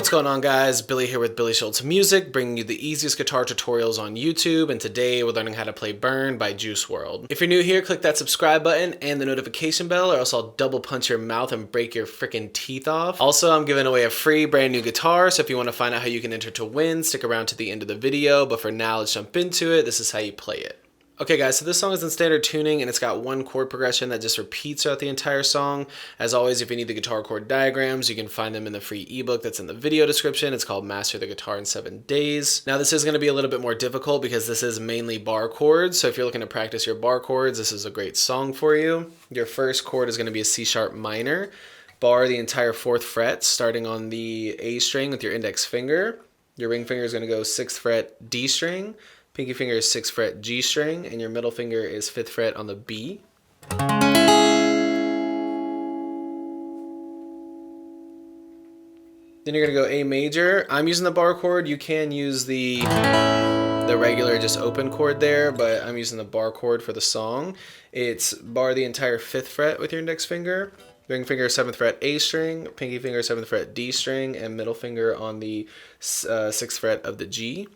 What's going on, guys? Billy here with Billy Schultz Music, bringing you the easiest guitar tutorials on YouTube, and today we're learning how to play Burn by WRLD. If you're new here, click that subscribe button and the notification bell, or else I'll double punch your mouth and break your freaking teeth off. Also, I'm giving away a free brand new guitar, so if you want to find out how you can enter to win, stick around to the end of the video, but for now, let's jump into it. This is how you play it. Okay guys, so this song is in standard tuning and it's got one chord progression that just repeats throughout the entire song. As always, if you need the guitar chord diagrams, you can find them in the free ebook that's in the video description. It's called Master the Guitar in 7 Days. Now this is going to be a little bit more difficult because this is mainly bar chords, so if you're looking to practice your bar chords, this is a great song for you. Your first chord is going to be a C sharp minor. Bar the entire 4th fret, starting on the A string with your index finger. Your ring finger is going to go 6th fret D string. Pinky finger is 6th fret G string, and your middle finger is 5th fret on the B. Then you're gonna go A major. I'm using the bar chord. You can use the regular just open chord there, but I'm using the bar chord for the song. It's bar the entire 5th fret with your index finger. Ring finger 7th fret A string, pinky finger 7th fret D string, and middle finger on the 6th fret of the G.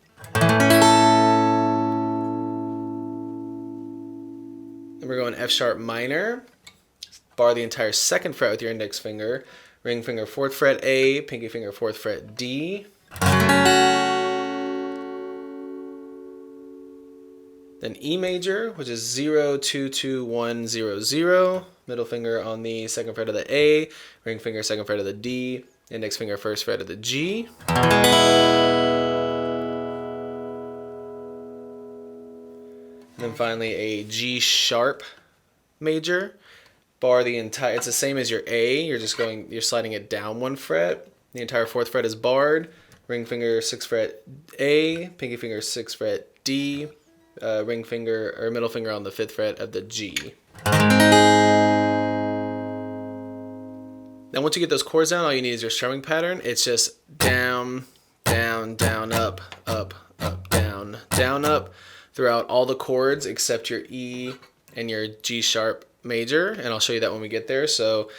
We're going F sharp minor, bar the entire 2nd fret with your index finger, ring finger 4th fret A, pinky finger 4th fret D. Then E major, which is 0, 2, 2, 1, 0, 0, middle finger on the 2nd fret of the A, ring finger 2nd fret of the D, index finger 1st fret of the G. And then finally a G sharp major, bar the entire, it's the same as your A, you're sliding it down 1 fret, the entire 4th fret is barred, ring finger 6th fret A, pinky finger 6th fret D, ring finger or middle finger on the 5th fret of the G. Then once you get those chords down, all you need is your strumming pattern. It's just down, down, down, up, up, up, down, down, up, throughout all the chords except your E and your G sharp major, and I'll show you that when we get there. So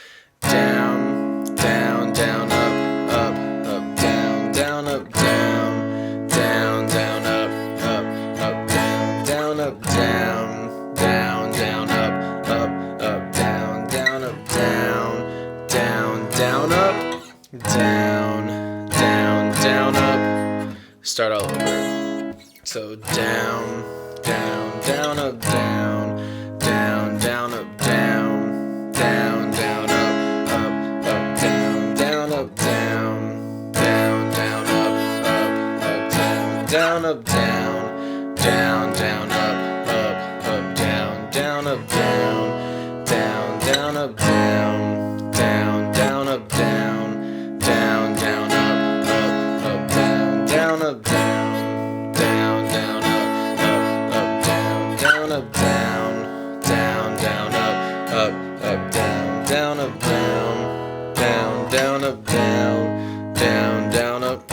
down, down, down, up, up, up, down, down, up, down, down, down, up, up, up, down, down, up, down, down, down, up, up, up, down, down, up, down, down, down, up, down, down, down, up. Start all over. So down, down, down, up, down, down, down, up, down, down, down, up, up, up, down, down, up, down, down, down, up, up, down, up, down, down, down, up, up, down, down, up, down, down, down, up, down, down, down, up, down, down, down, up, down, down, up, down. Up, down, down, down, up, down, down, up, down, down, down, up, down, down, down, up.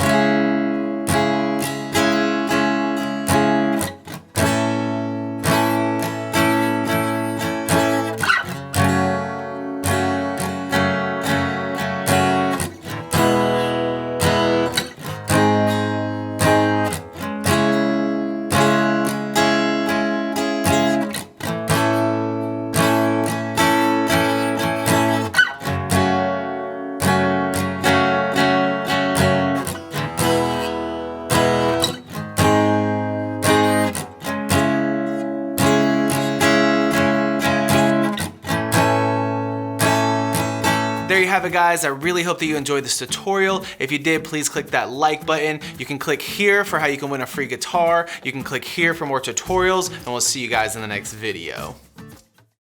There you have it, guys. I really hope that you enjoyed this tutorial. If you did, please click that like button. You can click here for how you can win a free guitar. You can click here for more tutorials, and we'll see you guys in the next video.